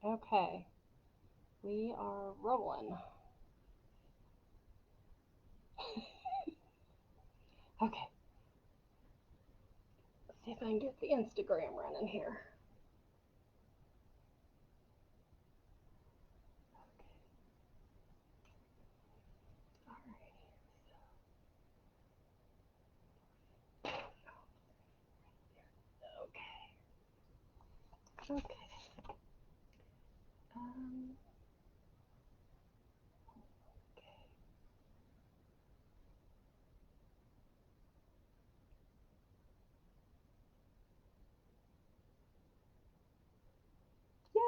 Okay, we are rolling. Okay, let's see if I can get the Instagram running here. Okay, okay. Um, okay. Yay!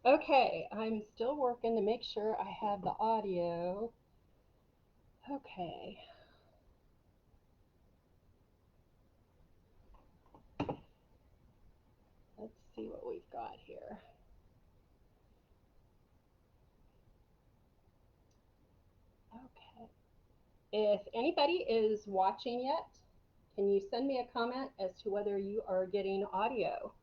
Okay, I'm still working to make sure I have the audio. Okay. Let's see what we've got here. Okay. If anybody is watching yet, can you send me a comment as to whether you are getting audio?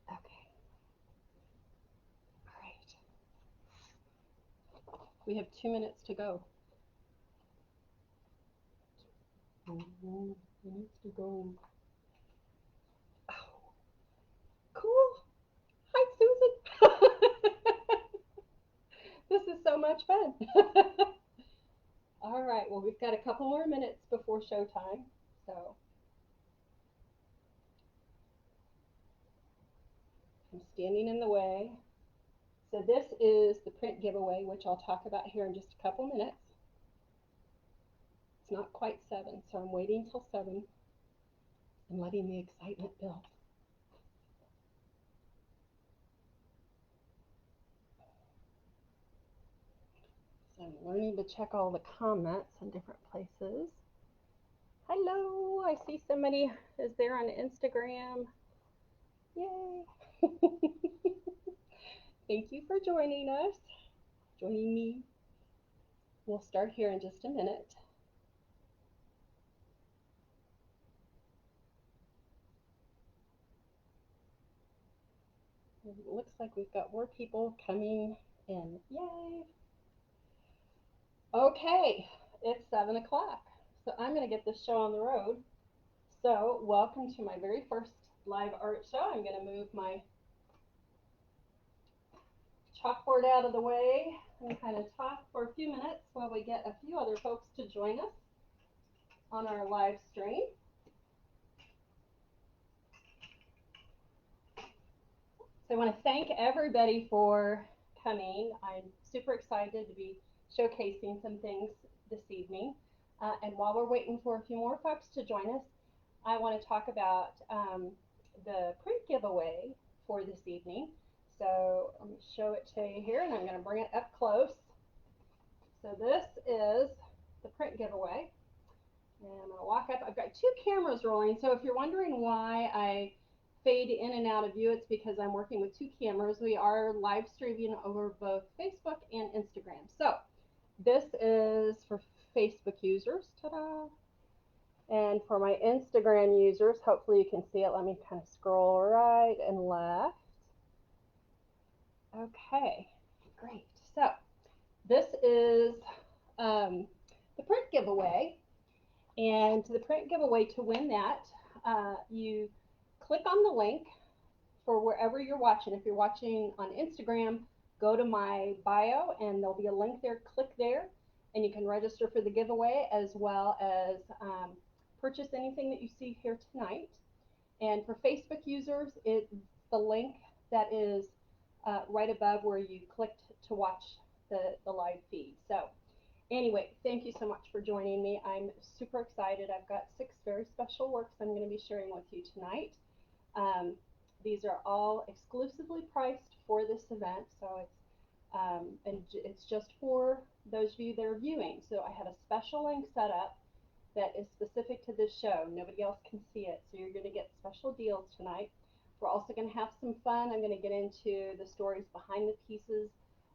Okay. All right. We have 2 minutes to go. 2 minutes to go. Oh, cool. Hi, Susan. This is so much fun. All right. Well, we've got a couple more minutes before showtime. So I'm standing in the way. So this is the print giveaway, which I'll talk about here in just a couple minutes. It's not quite 7, so I'm waiting till 7 and letting the excitement build. So I'm learning to check all the comments in different places. Hello, I see somebody is there on Instagram. Yay! Thank you for joining us, joining me. We'll start here in just a minute. It looks like we've got more people coming in. Yay! Okay, it's 7 o'clock, so I'm going to get this show on the road. So, welcome to my very first live art show. I'm going to move my chalkboard out of the way and kind of talk for a few minutes while we get a few other folks to join us on our live stream. So I want to thank everybody for coming. I'm super excited to be showcasing some things this evening. And while we're waiting for a few more folks to join us, I want to talk about the print giveaway for this evening. So let me show it to you here, and I'm going to bring it up close. So this is the print giveaway. And I'm going to walk up. I've got 2 cameras rolling, so if you're wondering why I fade in and out of view, it's because I'm working with 2 cameras. We are live streaming over both Facebook and Instagram. So this is for Facebook users, ta-da! And for my Instagram users, hopefully you can see it. Let me kind of scroll right and left. Okay, great. So this is the print giveaway. And the print giveaway, to win that, you click on the link for wherever you're watching. If you're watching on Instagram, go to my bio and there'll be a link there. Click there and you can register for the giveaway as well as purchase anything that you see here tonight. And for Facebook users, it's the link that is right above where you clicked to watch the live feed. So anyway, thank you so much for joining me. I'm super excited. I've got 6 very special works I'm going to be sharing with you tonight. These are all exclusively priced for this event, so it's just for those of you that are viewing. So I have a special link set up that is specific to this show. Nobody else can see it, so you're going to get special deals tonight. We're also going to have some fun. I'm going to get into the stories behind the pieces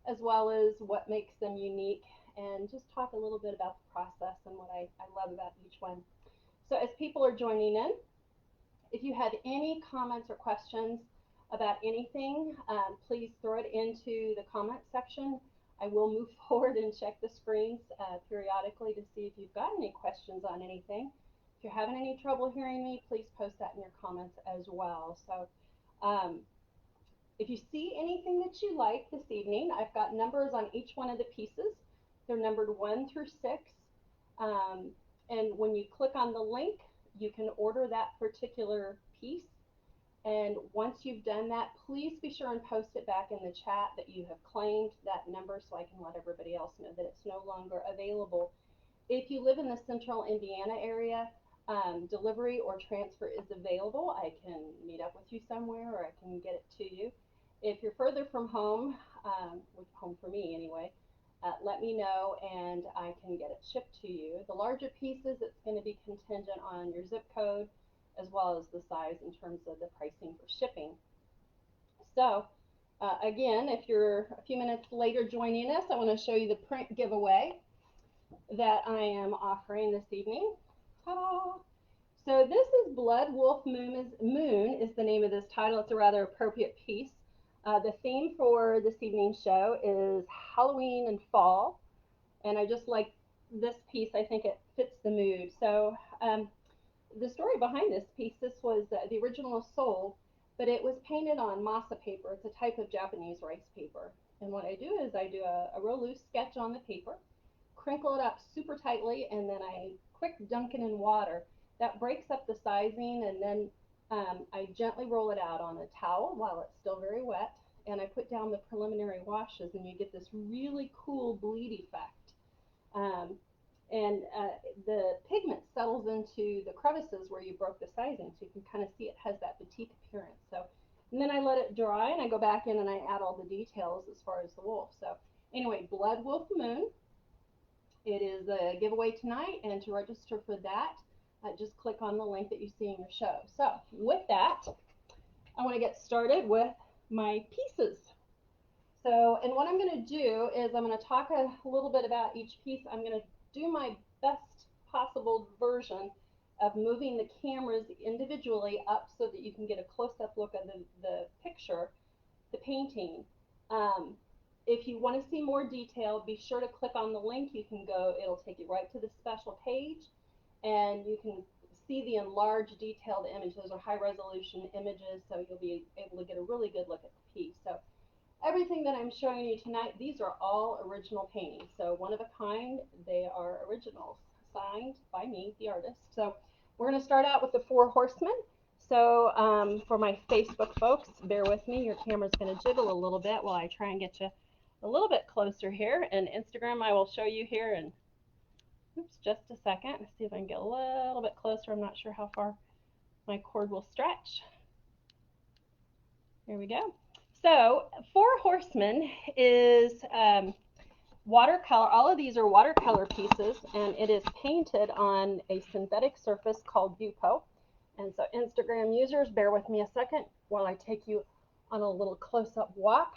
as well as what makes them unique and just talk a little bit about the process and what I love about each one. So as people are joining in, If you have any comments or questions about anything, please throw it into the comment section. I will move forward and check the screens periodically to see if you've got any questions on anything. If you're having any trouble hearing me, please post that in your comments as well. So if you see anything that you like this evening, I've got numbers on each one of the pieces. They're numbered 1 through 6. And when you click on the link, you can order that particular piece. And once you've done that, please be sure and post it back in the chat that you have claimed that number so I can let everybody else know that it's no longer available. If you live in the central Indiana area, delivery or transfer is available. I can meet up with you somewhere or I can get it to you. If you're further from home, home for me anyway, let me know and I can get it shipped to you. The larger pieces, it's going to be contingent on your zip code as well as the size in terms of the pricing for shipping. So again, if you're a few minutes later joining us, I want to show you the print giveaway that I am offering this evening. Ta-da! So this is Blood Wolf Moon is the name of this title. It's a rather appropriate piece. The theme for this evening's show is Halloween and fall, and I just like this piece. I think it fits the mood. So the story behind this piece, this was the original sold, but it was painted on masa paper. It's a type of Japanese rice paper. And what I do is I do a real loose sketch on the paper, crinkle it up super tightly, and then I quick dunk it in water. That breaks up the sizing, and then I gently roll it out on a towel while it's still very wet, and I put down the preliminary washes, and you get this really cool bleed effect. The pigment settles into the crevices where you broke the sizing, so you can kind of see it has that batik appearance. So, and then I let it dry, and I go back in and I add all the details as far as the wolf. So anyway, Blood Wolf Moon. It is a giveaway tonight, and to register for that, just click on the link that you see in your show. So with that, I want to get started with my pieces. So, and what I'm going to do is I'm going to talk a little bit about each piece. I'm going to do my best possible version of moving the cameras individually up so that you can get a close-up look at the picture, the painting. If you want to see more detail, be sure to click on the link. You can go, it'll take you right to the special page, and you can see the enlarged detailed image. Those are high resolution images, so you'll be able to get a really good look at the piece. So everything that I'm showing you tonight, these are all original paintings. So one of a kind, they are originals, signed by me, the artist. So we're going to start out with the Four Horsemen. So for my Facebook folks, bear with me. Your camera's going to jiggle a little bit while I try and get you a little bit closer here. And Instagram, I will show you here in just a second. Let's see if I can get a little bit closer. I'm not sure how far my cord will stretch. Here we go. So Four Horsemen is watercolor. All of these are watercolor pieces, and it is painted on a synthetic surface called Yupo. And so Instagram users, bear with me a second while I take you on a little close-up walk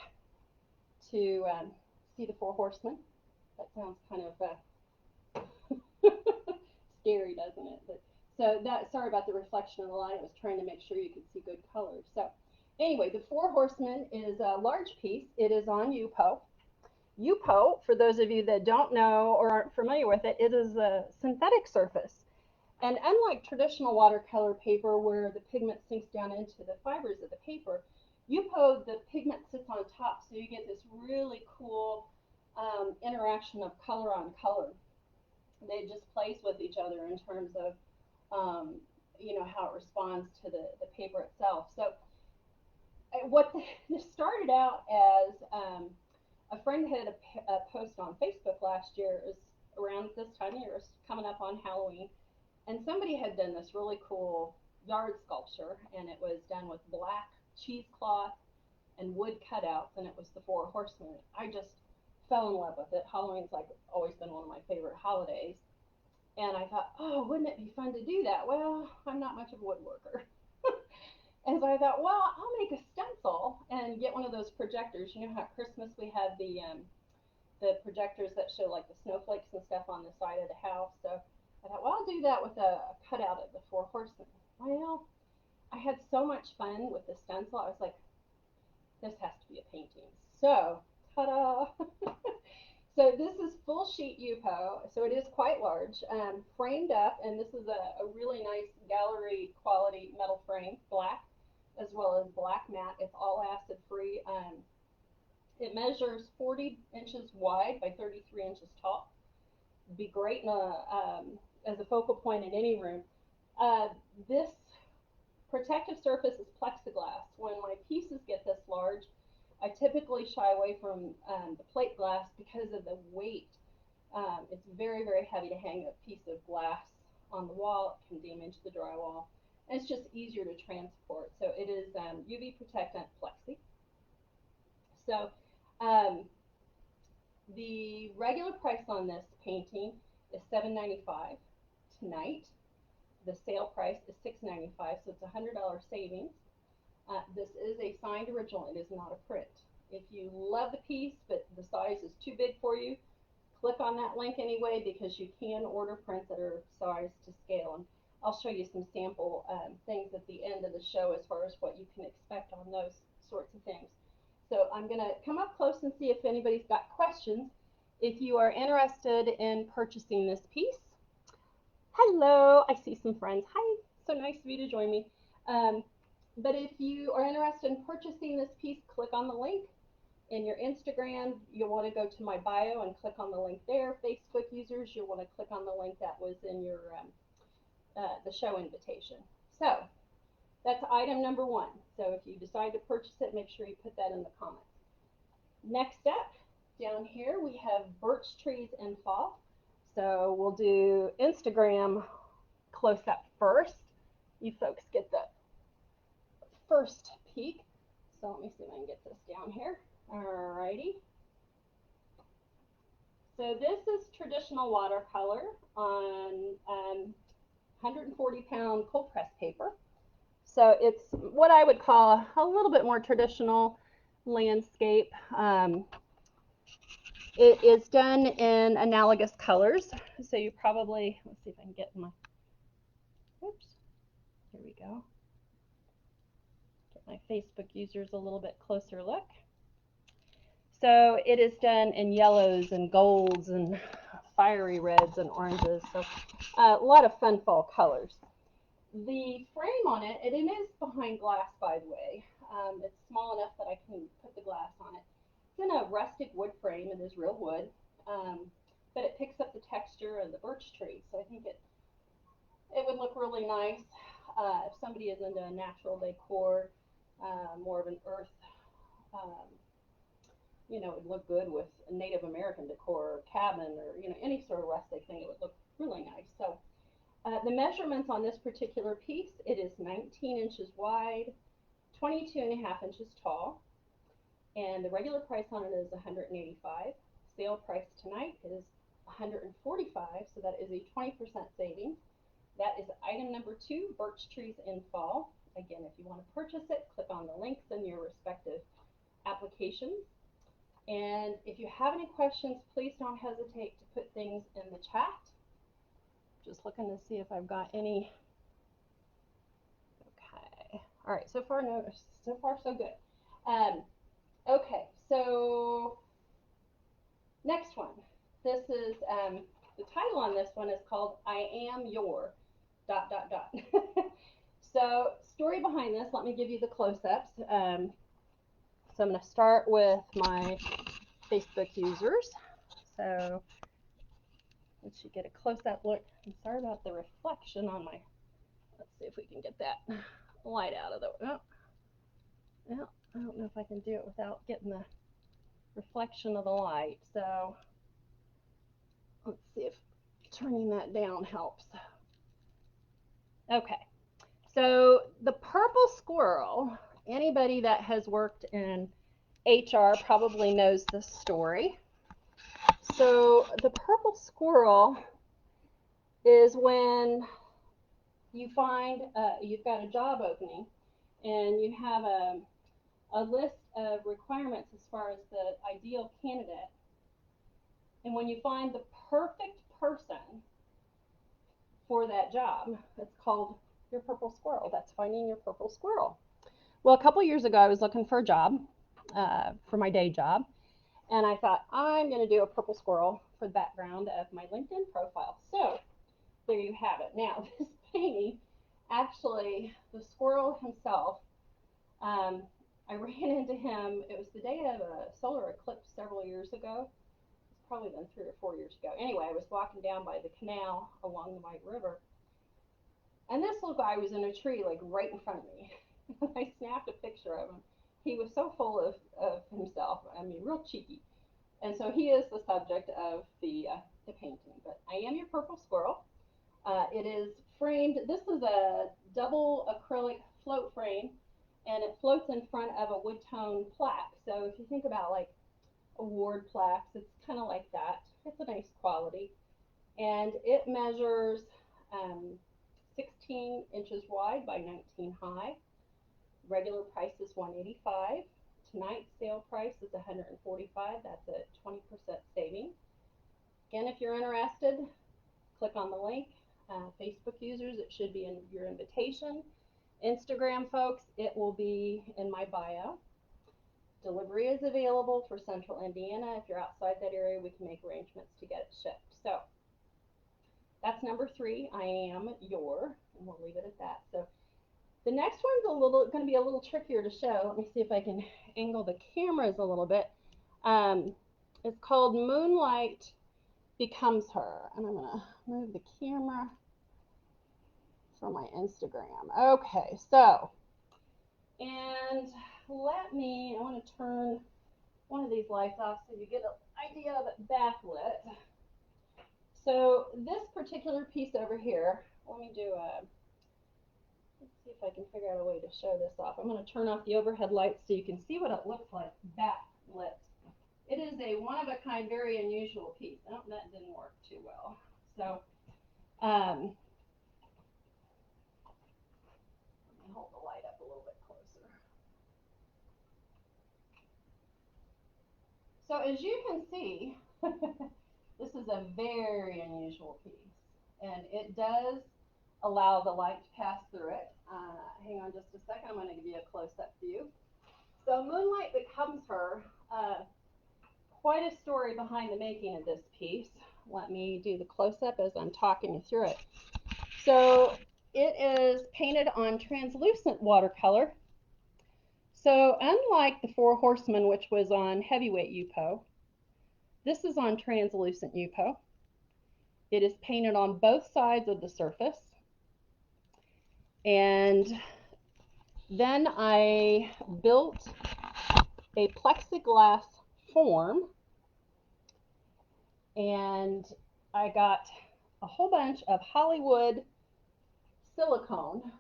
to see the Four Horsemen. That sounds kind of scary, doesn't it? But, so that, sorry about the reflection of the light. I was trying to make sure you could see good colors. So anyway, the Four Horsemen is a large piece. It is on Yupo. Yupo, for those of you that don't know or aren't familiar with it, it is a synthetic surface. And unlike traditional watercolor paper where the pigment sinks down into the fibers of the paper, Yupo, the pigment sits on top, so you get this really cool interaction of color on color. They just place with each other in terms of you know, how it responds to the paper itself. So what this started out as, a friend had a post on Facebook last year, it was around this time of year, coming up on Halloween, and somebody had done this really cool yard sculpture, and it was done with black cheesecloth and wood cutouts, and it was the Four Horsemen. I just fell in love with it. Halloween's like always been one of my favorite holidays. And I thought, oh, wouldn't it be fun to do that? Well, I'm not much of a woodworker. And so I thought, well, I'll make a stencil and get one of those projectors. You know how at Christmas we have the projectors that show like the snowflakes and stuff on the side of the house. So I thought, well, I'll do that with a cutout of the Four Horsemen. Well, I had so much fun with the stencil. I was like, this has to be a painting. So, ta-da! So this is full sheet UPO, so it is quite large, framed up, and this is a really nice gallery quality metal frame, black, as well as black matte. It's all acid free. It measures 40 inches wide by 33 inches tall. It'd be great in as a focal point in any room. This protective surface is plexiglass. When my pieces get this large, I typically shy away from the plate glass because of the weight. It's very, very heavy to hang a piece of glass on the wall. It can damage the drywall. And it's just easier to transport. So it is UV protectant plexi. So the regular price on this painting is $7.95 tonight. The sale price is $6.95, so it's a $100 savings. This is a signed original. It is not a print. If you love the piece but the size is too big for you, click on that link anyway, because you can order prints that are sized to scale. And I'll show you some sample things at the end of the show as far as what you can expect on those sorts of things. So I'm going to come up close and see if anybody's got questions. If you are interested in purchasing this piece, hello, I see some friends. Hi, so nice of you to join me. But if you are interested in purchasing this piece, click on the link. In your Instagram, you'll want to go to my bio and click on the link there. Facebook users, you'll want to click on the link that was in your the show invitation. So that's item number 1. So if you decide to purchase it, make sure you put that in the comments. Next up, down here we have birch trees in fall. So we'll do Instagram close-up first. You folks get the first peek. So let me see if I can get this down here. Alrighty. So this is traditional watercolor on 140-pound cold press paper. So it's what I would call a little bit more traditional landscape. It is done in analogous colors. So you probably, let's see if I can get my, oops, here we go. Get my Facebook users a little bit closer look. So it is done in yellows and golds and fiery reds and oranges. So a lot of fun fall colors. The frame on it, and it is behind glass, by the way. It's small enough that I can put the glass on it. It's in a rustic wood frame. It is real wood, but it picks up the texture of the birch tree. So I think it would look really nice if somebody is into natural decor, more of an earth. You know, it would look good with Native American decor, or cabin, or any sort of rustic thing. It would look really nice. So the measurements on this particular piece, it is 19 inches wide, 22.5 inches tall, and the regular price on it is $185. Sale price tonight is $145, so that is a 20% savings. That is item number 2, birch trees in fall. Again, if you want to purchase it, click on the links in your respective applications. And if you have any questions, please don't hesitate to put things in the chat. Just looking to see if I've got any. Okay. All right. So far, no. So far, so good. Okay. So next one. This is the title on this one is called "I Am Your." ... So story behind this. Let me give you the close-ups. So I'm going to start with my Facebook users. So once you get a close-up look, I'm sorry about the reflection on my, let's see if we can get that light out of the, oh, I don't know if I can do it without getting the reflection of the light. So let's see if turning that down helps. Okay, so the purple squirrel, anybody that has worked in HR probably knows this story. So the purple squirrel is when you find you've got a job opening and you have a list of requirements as far as the ideal candidate. And when you find the perfect person for that job, it's called your purple squirrel. That's finding your purple squirrel. Well, a couple years ago, I was looking for a job for my day job, and I thought, I'm going to do a purple squirrel for the background of my LinkedIn profile. So there you have it. Now, this painting, actually, the squirrel himself, I ran into him. It was the day of a solar eclipse several years ago. It's probably been 3 or 4 years ago. Anyway, I was walking down by the canal along the White River, and this little guy was in a tree, like right in front of me. I snapped a picture of him. He was so full of himself. I mean, real cheeky. And so he is the subject of the painting. But I am your purple squirrel. It is framed. This is a double acrylic float frame, and it floats in front of a wood tone plaque. So if you think about like award plaques, it's kind of like that. It's a nice quality. And it measures 16 inches wide by 19 high. Regular price is $185. Tonight's sale price is $145. That's a 20% saving. Again, if you're interested, click on the link. Facebook users, it should be in your invitation. Instagram folks, it will be in my bio. Delivery is available for Central Indiana. If you're outside that area, we can make arrangements to get it shipped. So that's number 3. I am your, and we'll leave it at that. So the next one's going to be a little trickier to show. Let me see if I can angle the cameras a little bit. It's called Moonlight Becomes Her, and I'm going to move the camera for my Instagram. Okay, so, and I want to turn one of these lights off so you get an idea of it backlit. So this particular piece over here, let me do a, let's see if I can figure out a way to show this off. I'm going to turn off the overhead lights so you can see what it looks like backlit. It is a one-of-a-kind, very unusual piece. Oh, that didn't work too well. So, let me hold the light up a little bit closer. So as you can see, this is a very unusual piece, and it does allow the light to pass through it. Hang on just a second, I'm going to give you a close-up view. So Moonlight Becomes Her, quite a story behind the making of this piece. Let me do the close-up as I'm talking you through it. So it is painted on translucent watercolor. So unlike the Four Horsemen, which was on heavyweight UPO, this is on translucent UPO. It is painted on both sides of the surface. And then I built a plexiglass form, and I got a whole bunch of Hollywood silicone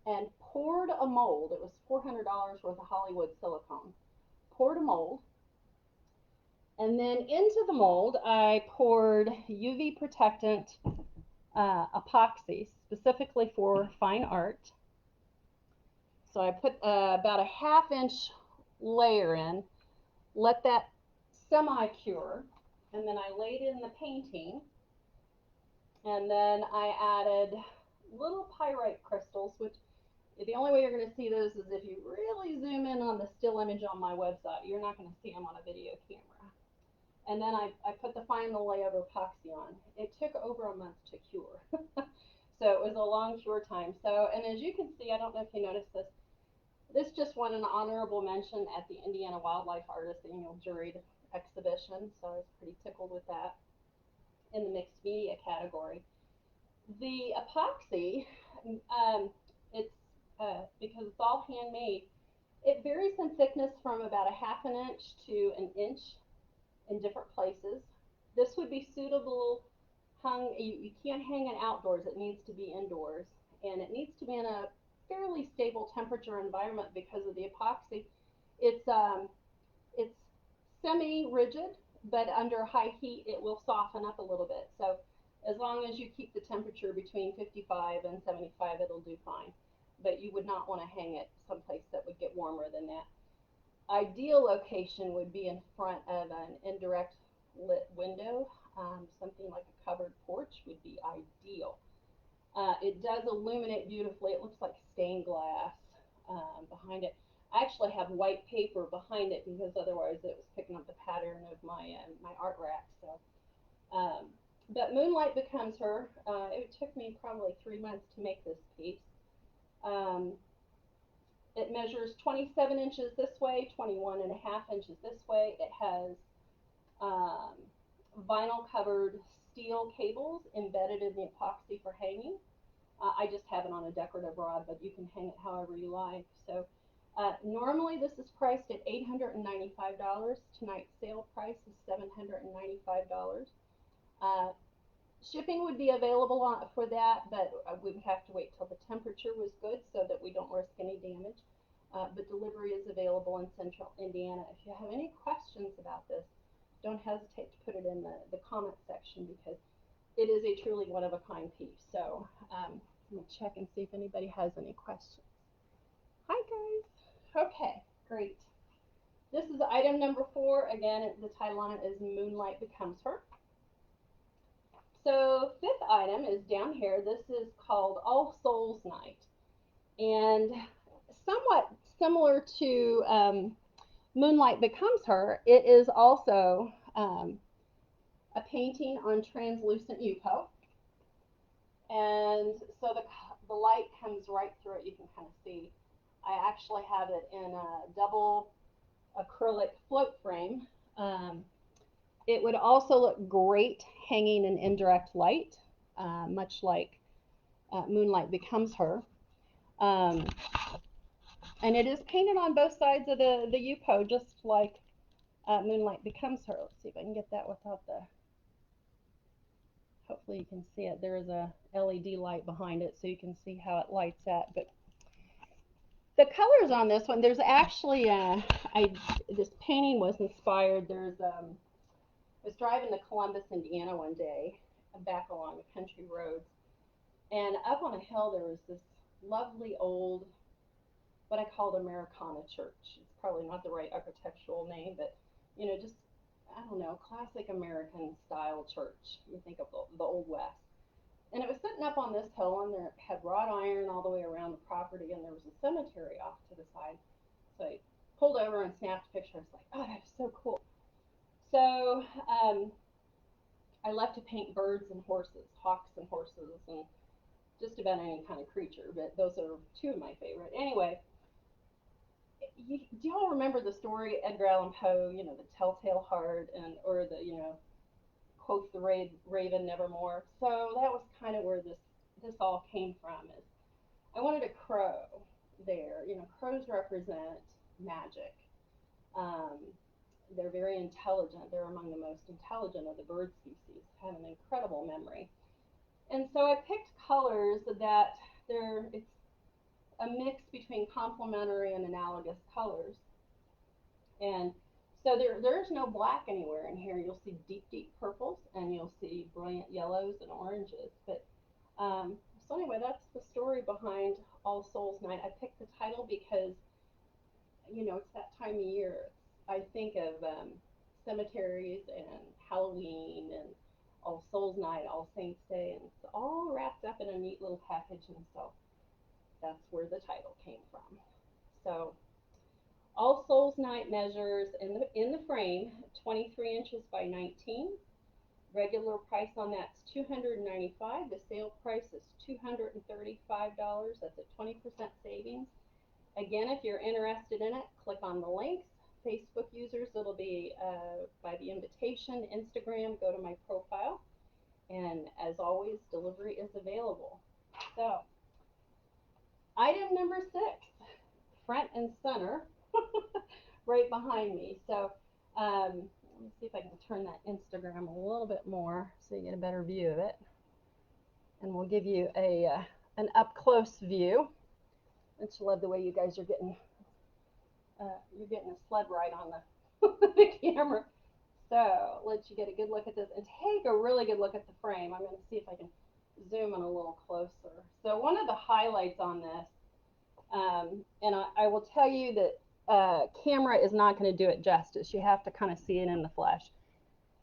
and poured a mold. It was $400 worth of Hollywood silicone. Poured a mold, and then into the mold I poured UV protectant epoxy, specifically for fine art. So I put about a ½ inch layer in, let that semi-cure, and then I laid in the painting, and then I added little pyrite crystals, which the only way you're going to see those is if you really zoom in on the still image on my website. You're not going to see them on a video camera. And then I put the final layer of epoxy on. It took over a month to cure. So it was a long cure time. So, and as you can see, I don't know if you noticed this, this just won an honorable mention at the Indiana Wildlife Artists Annual Juried Exhibition. So I was pretty tickled with that in the mixed media category. The epoxy, it's because it's all handmade, it varies in thickness from about a ½ inch to an inch in different places. This would be suitable hung, you can't hang it outdoors, it needs to be indoors, and it needs to be in a fairly stable temperature environment because of the epoxy. It's semi-rigid, but under high heat it will soften up a little bit. So as long as you keep the temperature between 55 and 75, it'll do fine. But you would not want to hang it someplace that would get warmer than that. Ideal location would be in front of an indirect lit window. Something like a covered porch would be ideal. It does illuminate beautifully. It looks like stained glass behind it. I actually have white paper behind it because otherwise it was picking up the pattern of my art rack. So, but Moonlight Becomes Her. It took me probably 3 months to make this piece. Um, it measures 27 inches this way, 21.5 inches this way. It has um, vinyl covered steel cables embedded in the epoxy for hanging. I just have it on a decorative rod, but you can hang it however you like. So normally this is priced at $895. Tonight's sale price is $795. Uh, Shipping would be available for that, but we would have to wait till the temperature was good so that we don't risk any damage. But delivery is available in central Indiana. If you have any questions about this, don't hesitate to put it in the comment section because it is a truly one-of-a-kind piece. So let me check and see if anybody has any questions. Hi, guys. Okay, great. This is item number 4. Again, the title on it is Moonlight Becomes Her. So 5th item is down here. This is called All Souls Night. And somewhat similar to Moonlight Becomes Her, it is also a painting on translucent UPO. And so the light comes right through it. You can kind of see. I actually have it in a double acrylic float frame. It would also look great hanging in indirect light, much like Moonlight Becomes Her. And it is painted on both sides of the UPO, just like Moonlight Becomes Her. Let's see if I can get that without the... Hopefully you can see it. There is a LED light behind it so you can see how it lights up. But the colors on this one, there's actually this painting was inspired. I was driving to Columbus, Indiana one day, back along the country roads, and up on a hill there was this lovely old, what I called Americana church. It's probably not the right architectural name, but you know, just, I don't know, classic American style church. You think of the Old West. And it was sitting up on this hill, and there had wrought iron all the way around the property, and there was a cemetery off to the side. So I pulled over and snapped a picture. I was like, oh, that is so cool. So I love to paint birds and horses, hawks and horses, and just about any kind of creature, but those are 2 of my favorite. Anyway, do y'all remember the story, Edgar Allan Poe, you know, the Telltale Heart, or the, you know, quoth the raven nevermore. So that was kind of where this all came from. Is I wanted a crow there. You know, crows represent magic. They're very intelligent. They're among the most intelligent of the bird species, have an incredible memory. And so I picked colors that it's a mix between complementary and analogous colors. And so there's no black anywhere in here. You'll see deep, deep purples, and you'll see brilliant yellows and oranges. But so anyway, that's the story behind All Souls Night. I picked the title because, you know, it's that time of year. I think of cemeteries and Halloween and All Souls Night, All Saints Day, and it's all wrapped up in a neat little package, and so that's where the title came from. So All Souls Night measures in the frame 23 inches by 19. Regular price on that's $295. The sale price is $235. That's a 20% savings. Again, if you're interested in it, click on the links. Facebook users, it'll be by the invitation. Instagram, go to my profile. And as always, delivery is available. So, item number 6, front and center, right behind me. So, let me see if I can turn that Instagram a little bit more so you get a better view of it. And we'll give you an up-close view. I just love the way you guys are getting you're getting a sled ride on the camera. So let you get a good look at this and take a really good look at the frame. I'm going to see if I can zoom in a little closer. So one of the highlights on this, and I will tell you that camera is not going to do it justice. You have to kind of see it in the flesh.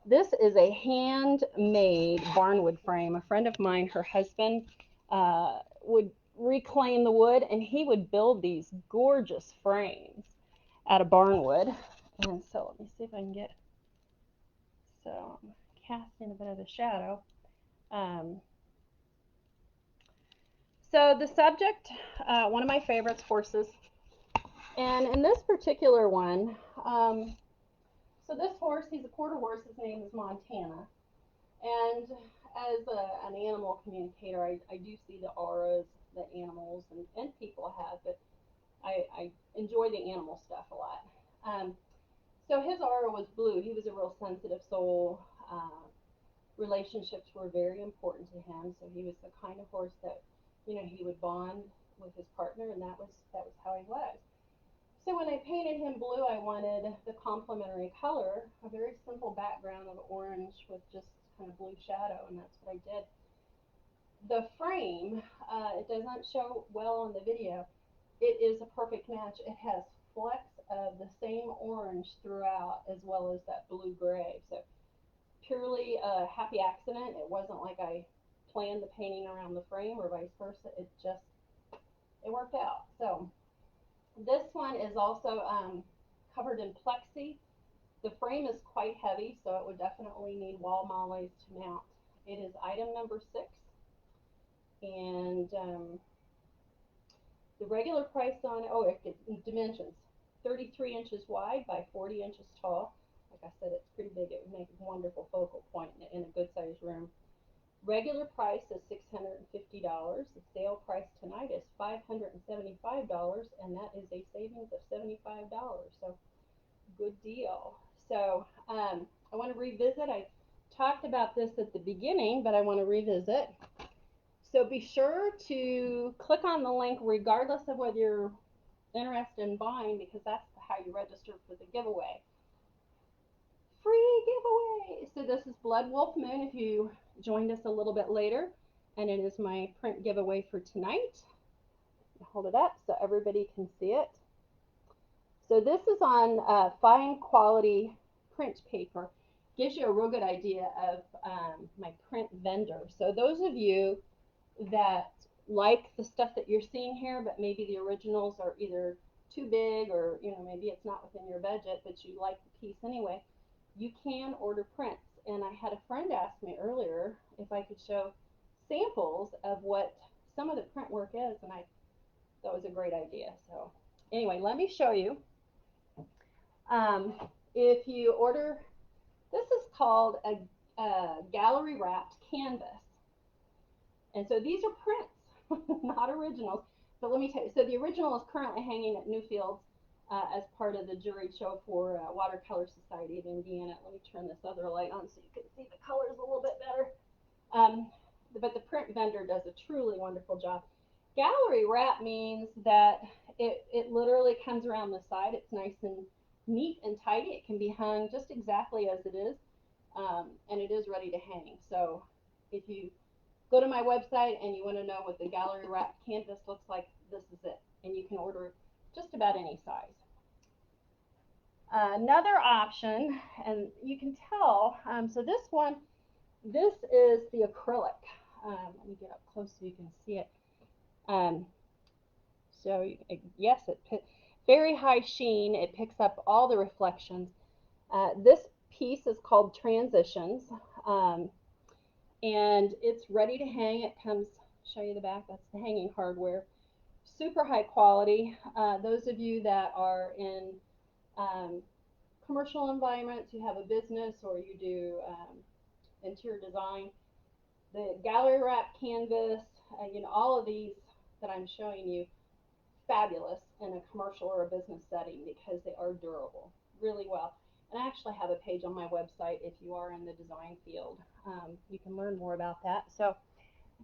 This is a handmade barnwood frame. A friend of mine, her husband, would reclaim the wood, and he would build these gorgeous frames out of barnwood. And so let me see if I can get, so I'm casting a bit of a shadow. So the subject, one of my favorites, horses. And in this particular one, so this horse, he's a quarter horse, his name is Montana. And as an animal communicator, I do see the auras that animals and people have, but I enjoy the animal stuff a lot. So his aura was blue. He was a real sensitive soul. Relationships were very important to him. So he was the kind of horse that, you know, he would bond with his partner, and that was how he was. So when I painted him blue, I wanted the complementary color, a very simple background of orange with just kind of blue shadow, and that's what I did. The frame, it doesn't show well in the video. It is a perfect match. It has flecks of the same orange throughout, as well as that blue-gray. So purely a happy accident. It wasn't like I planned the painting around the frame or vice versa. It worked out. So this one is also covered in plexi. The frame is quite heavy, so it would definitely need wall mollies to mount. It is item number 6, and the regular price on it, dimensions, 33 inches wide by 40 inches tall. Like I said, it's pretty big. It would make a wonderful focal point in a good-sized room. Regular price is $650. The sale price tonight is $575, and that is a savings of $75. So good deal. So I want to revisit. I talked about this at the beginning, but I want to revisit. So be sure to click on the link regardless of whether you're interested in buying, because that's how you register for the giveaway. Free giveaway. So this is Blood Wolf Moon if you joined us a little bit later, and it is my print giveaway for tonight. I'll hold it up so everybody can see it. So this is on fine quality print paper. Gives you a real good idea of my print vendor. So those of you that like the stuff that you're seeing here, but maybe the originals are either too big, or maybe it's not within your budget, but you like the piece anyway, you can order prints. And I had a friend ask me earlier if I could show samples of what some of the print work is, and I thought it was a great idea. So anyway, let me show you. If you order, this is called a gallery wrapped canvas. And so these are prints, not originals. But let me tell you, so the original is currently hanging at Newfields as part of the jury show for Watercolor Society of Indiana. Let me turn this other light on so you can see the colors a little bit better. But the print vendor does a truly wonderful job. Gallery wrap means that it literally comes around the side. It's nice and neat and tidy. It can be hung just exactly as it is, and it is ready to hang. So if you go to my website and you want to know what the gallery wrap canvas looks like, this is it. And you can order it just about any size. Another option, and you can tell, so this one, this is the acrylic. Let me get up close so you can see it. So yes, very high sheen. It picks up all the reflections. This piece is called Transitions, and it's ready to hang. It comes, show you the back, that's the hanging hardware. Super high quality. Those of you that are in commercial environments, you have a business, or you do interior design, the gallery wrap canvas, all of these that I'm showing you, fabulous in a commercial or a business setting because they are durable really well. And I actually have a page on my website if you are in the design field. You can learn more about that. So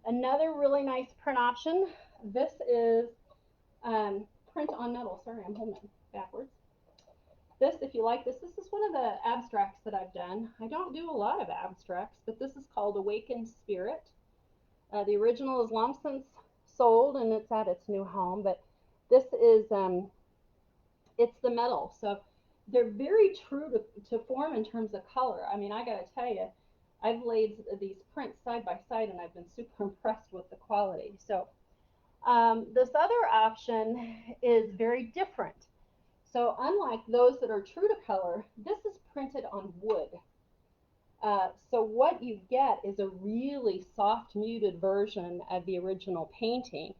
another really nice print option. This is print on metal. Sorry, I'm holding it backwards. This, if you like this is one of the abstracts that I've done. I don't do a lot of abstracts, but this is called Awakened Spirit. The original is long since sold and it's at its new home, but this is, it's the metal. So they're very true to form in terms of color. I mean, I gotta tell you, I've laid these prints side by side and I've been super impressed with the quality. So this other option is very different. So unlike those that are true to color, this is printed on wood. So what you get is a really soft, muted version of the original painting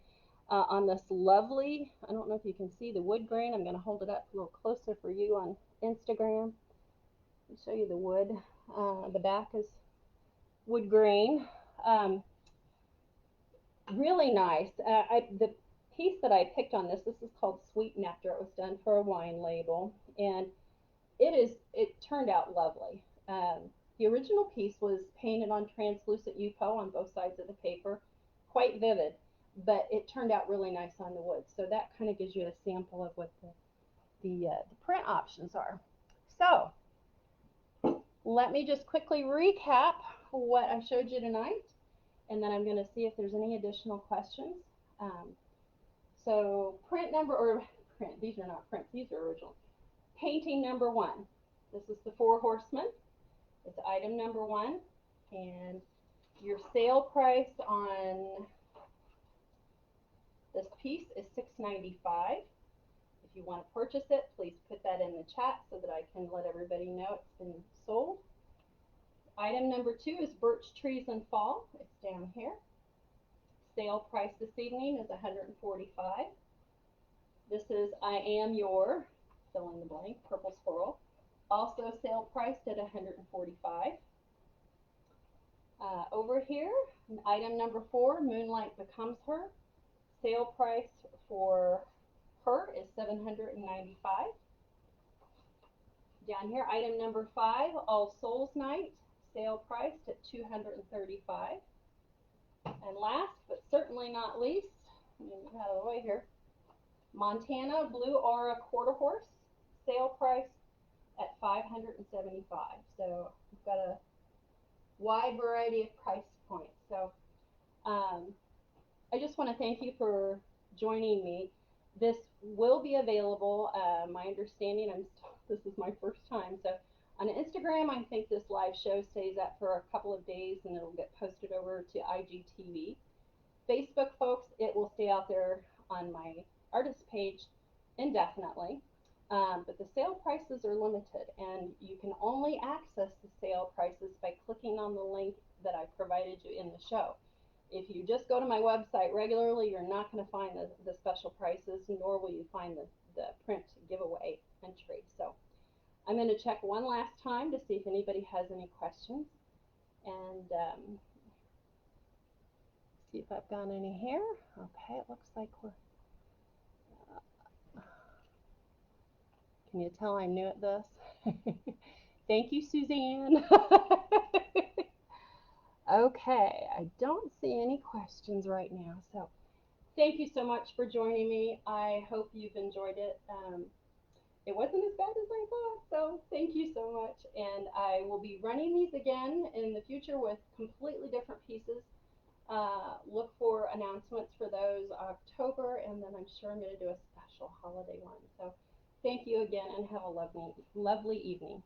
on this lovely, I don't know if you can see the wood grain. I'm going to hold it up a little closer for you on Instagram. I'll show you the wood. The back is wood grain. Really nice. The piece that I picked on this is called Sweet Nectar. It was done for a wine label, and it turned out lovely. The original piece was painted on translucent UPO on both sides of the paper, quite vivid, but it turned out really nice on the wood. So that kind of gives you a sample of what the print options are. So let me just quickly recap what I showed you tonight, and then I'm going to see if there's any additional questions. So print number, or print, these are not prints, these are original. Painting number 1. This is the Four Horsemen. It's item number 1, and your sale price on this piece is $6.95. If you want to purchase it, please put that in the chat so that I can let everybody know it's been sold. Item number 2 is Birch Trees in Fall. It's down here. Sale price this evening is $145. This is I Am Your, fill in the blank, Purple Squirrel. Also sale priced at $145. Over here, item number 4, Moonlight Becomes Her. Sale price for her is $795. Down here, item number 5, All Souls Night. Sale priced at $235. And last, but certainly not least, let me move out of the way here, Montana Blue Aura Quarter Horse. Sale price at $575. So we've got a wide variety of price points. So I just want to thank you for joining me. This will be available. My understanding, this is my first time. So on Instagram, I think this live show stays up for a couple of days and it'll get posted over to IGTV. Facebook, folks, it will stay out there on my artist page indefinitely. But the sale prices are limited, and you can only access the sale prices by clicking on the link that I provided you in the show. If you just go to my website regularly, you're not going to find the special prices, nor will you find the print giveaway entry. So I'm going to check one last time to see if anybody has any questions, and see if I've got any here. Okay, it looks like we're... Can you tell I'm new at this? Thank you, Suzanne. Okay, I don't see any questions right now. So thank you so much for joining me. I hope you've enjoyed it. It wasn't as bad as I thought, so thank you so much. And I will be running these again in the future with completely different pieces. Look for announcements for those October, and then I'm sure I'm going to do a special holiday one. So thank you again, and have a lovely evening.